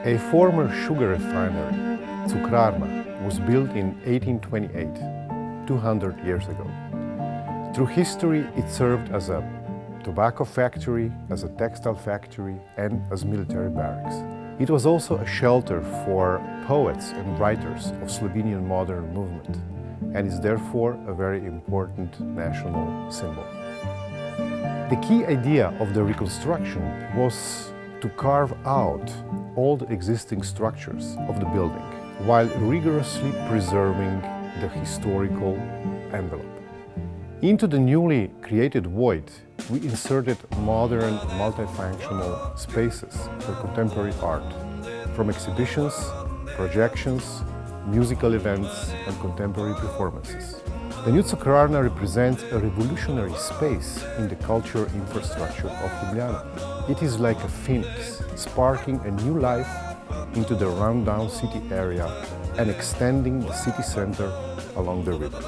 A former sugar refinery, CUKRARNA, was built in 1828, 200 years ago. Through history, it served as a tobacco factory, as a textile factory, and as military barracks. It was also a shelter for poets and writers of Slovenian modern movement, and is therefore a very important national symbol. The key idea of the reconstruction was to carve out all the existing structures of the building, while rigorously preserving the historical envelope. Into the newly created void, we inserted modern, multifunctional spaces for contemporary art, from exhibitions, projections, musical events, and contemporary performances. The new CUKRARNA represents a revolutionary space in the cultural infrastructure of Ljubljana. It is like a phoenix, sparking a new life into the rundown city area and extending the city center along the river.